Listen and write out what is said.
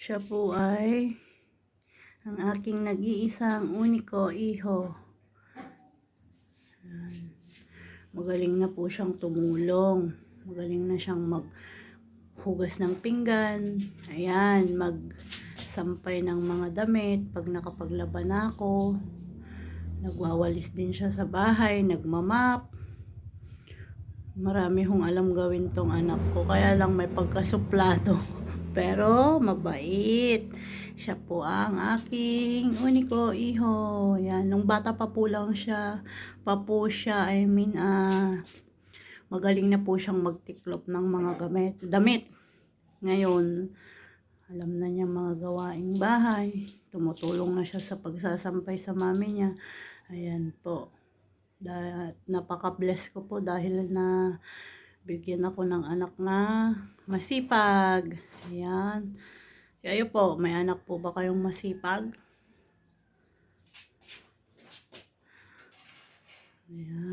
Siya po ay ang aking nag-iisang uniko iho. Magaling na po siyang tumulong. Magaling na siyang maghugas ng pinggan. Ayan, magsampay ng mga damit pag nakapaglaba na ako. Nagwawalis din siya sa bahay, nagmamap. Marami hong alam gawin tong anak ko, kaya lang may pagkasuplado. Pero mabait. Siya po ang aking uniko iho. Yan, nung bata pa po lang siya, magaling na po siyang magtiklop ng mga damit. Ngayon, alam na niya mga gawaing bahay. Tumutulong na siya sa pagsasampay sa mami niya. Ayan po. Napaka-bless ko po dahil na bigyan ako ng anak na masipag. Ayan. Kayo po, may anak po ba kayong masipag? Ayan.